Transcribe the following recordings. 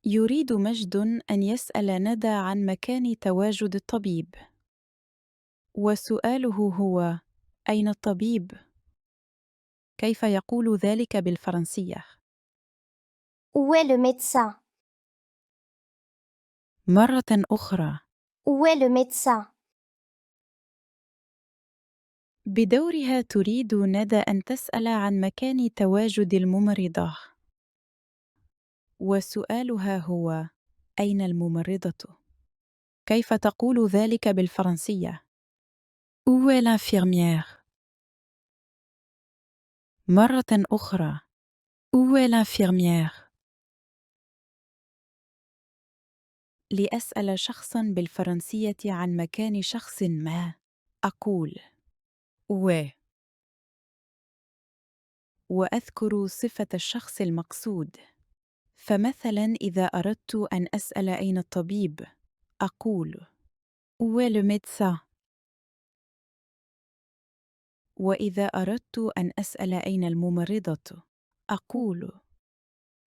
يريد مجد أن يسأل ندى عن مكان تواجد الطبيب، وسؤاله هو: أين الطبيب؟ كيف يقول ذلك بالفرنسية؟ Où est le médecin? مرة أخرى. Où est le médecin? بدورها تريد ندى أن تسأل عن مكان تواجد الممرضة، وسؤالها هو: أين الممرضة؟ كيف تقول ذلك بالفرنسية؟ Où est l'infirmière؟ مرة أخرى. Où est l'infirmière؟ لأسأل شخصًا بالفرنسية عن مكان شخص ما، أقول où est، وأذكر صفة الشخص المقصود. فمثلاً إذا أردت أن أسأل أين الطبيب، أقول où est le médecin؟ وإذا أردت أن أسأل أين الممرضة، أقول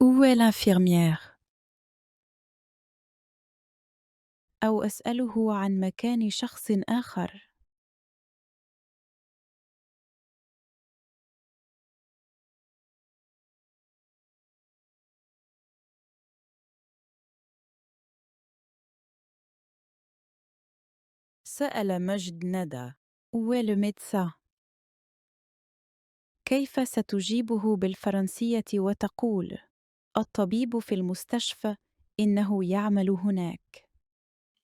où est l'infirmière؟ أو أسأله عن مكان شخص آخر. سأل مجد ندى: Où est le médecin؟ كيف ستجيبه بالفرنسية وتقول: الطبيب في المستشفى، إنه يعمل هناك.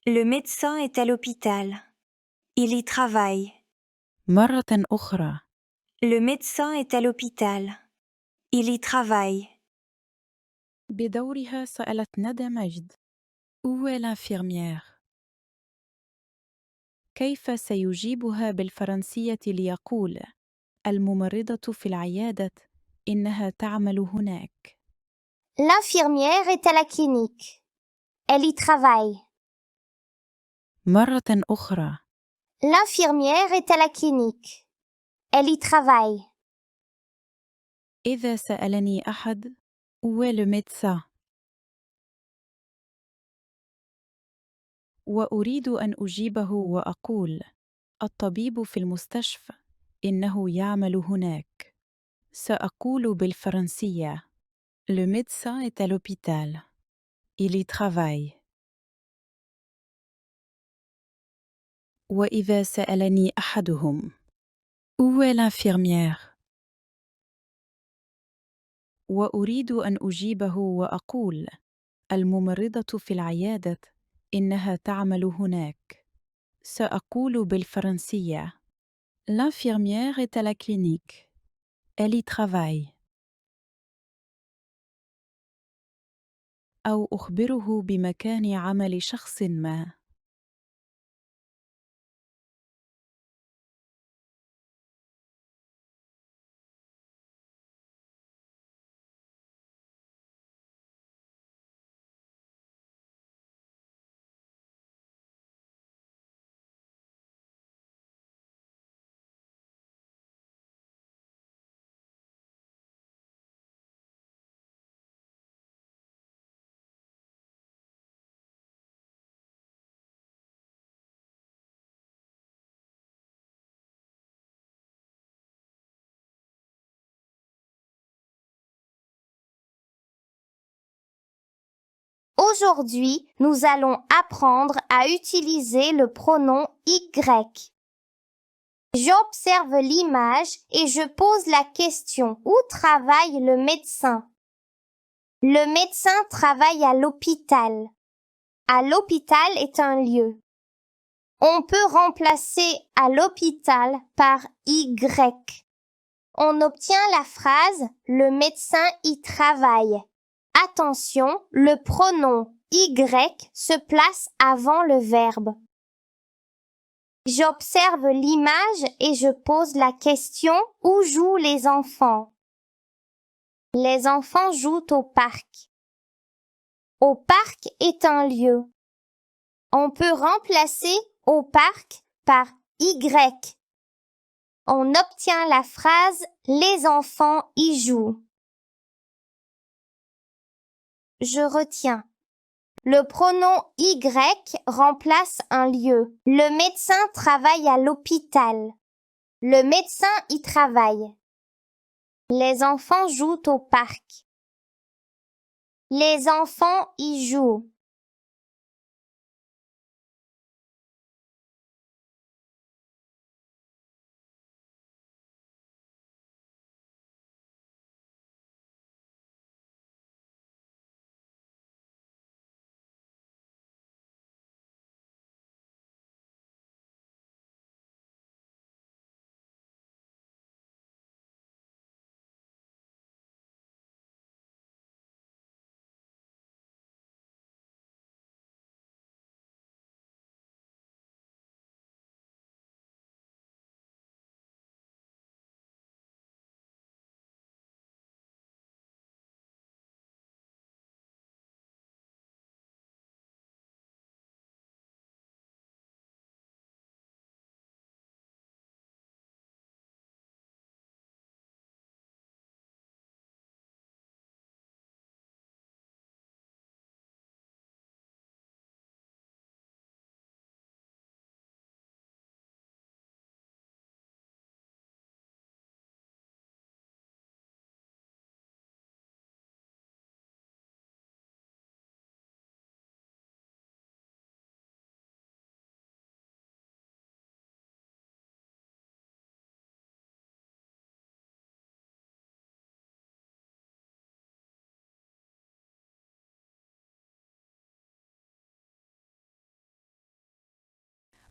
Le médecin est à l'hôpital. Il y travaille. مرة أخرى. Le médecin est à l'hôpital. Il y travaille. بدورها سألت ندى مجد: Où est l'infirmière؟ كيف سيجيبها بالفرنسية ليقول: الممرضة في العيادة، إنها تعمل هناك. L'infirmière est à la clinique. Elle y travaille. مرة أخرى. L'infirmière est à la clinique. Elle y travaille. إذا سألني أحد: Où est le médecin؟ وأريد أن أجيبه وأقول: الطبيب في المستشفى، إنه يعمل هناك، سأقول بالفرنسية: Le médecin est à l'hôpital. Il y travaille. وإذا سألني أحدهم: Où est l'infirmière؟ وأريد أن أجيبه وأقول: الممرضة في العيادة، إنها تعمل هناك، سأقول بالفرنسية: L'infirmière est à la clinique. Elle y travaille. أو أخبره بمكان عمل شخص ما. Aujourd'hui, nous allons apprendre à utiliser le pronom Y. J'observe l'image et je pose la question: où travaille le médecin? Le médecin travaille à l'hôpital. À l'hôpital est un lieu. On peut remplacer à l'hôpital par Y. On obtient la phrase: le médecin y travaille. Attention, le pronom Y se place avant le verbe. J'observe l'image et je pose la question: où jouent les enfants? Les enfants jouent au parc. Au parc est un lieu. On peut remplacer au parc par Y. On obtient la phrase: les enfants y jouent. Je retiens: Le pronom Y remplace un lieu. Le médecin travaille à l'hôpital. Le médecin y travaille. Les enfants jouent au parc. Les enfants y jouent.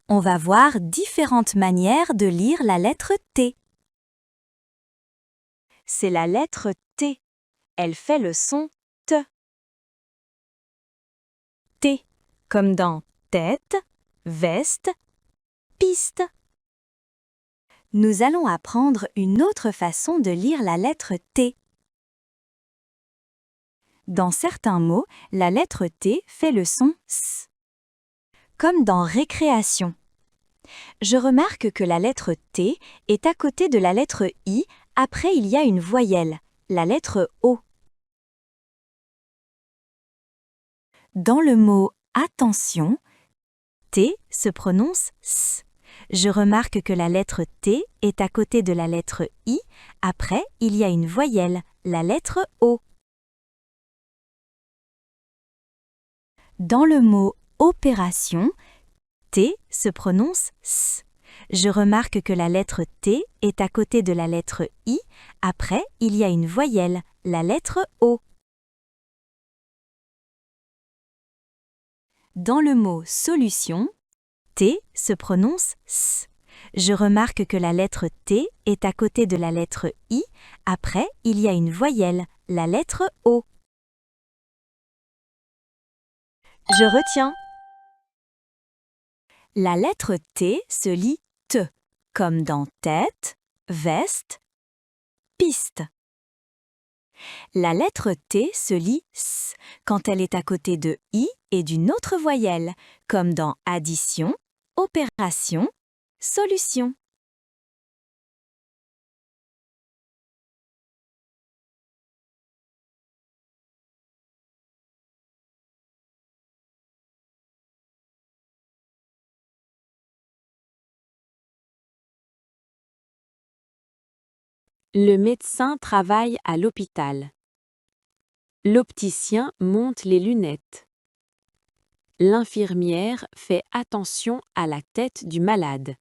On va voir différentes manières de lire la lettre T. C'est la lettre T. Elle fait le son T. T, comme dans tête, veste, piste. Nous allons apprendre une autre façon de lire la lettre T. Dans certains mots, la lettre T fait le son S. Comme dans récréation. Je remarque que la lettre T est à côté de la lettre I, après il y a une voyelle, la lettre O. Dans le mot attention, T se prononce S. Je remarque que la lettre T est à côté de la lettre I, après il y a une voyelle, la lettre O. Dans le mot opération, T se prononce S. Je remarque que la lettre T est à côté de la lettre I, après il y a une voyelle, la lettre O. Dans le mot solution, T se prononce S. Je remarque que la lettre T est à côté de la lettre I, après il y a une voyelle, la lettre O. Je retiens. La lettre T se lit T, comme dans tête, veste, piste. La lettre T se lit S quand elle est à côté de I et d'une autre voyelle, comme dans addition, opération, solution. Le médecin travaille à l'hôpital. L'opticien monte les lunettes. L'infirmière fait attention à la tête du malade.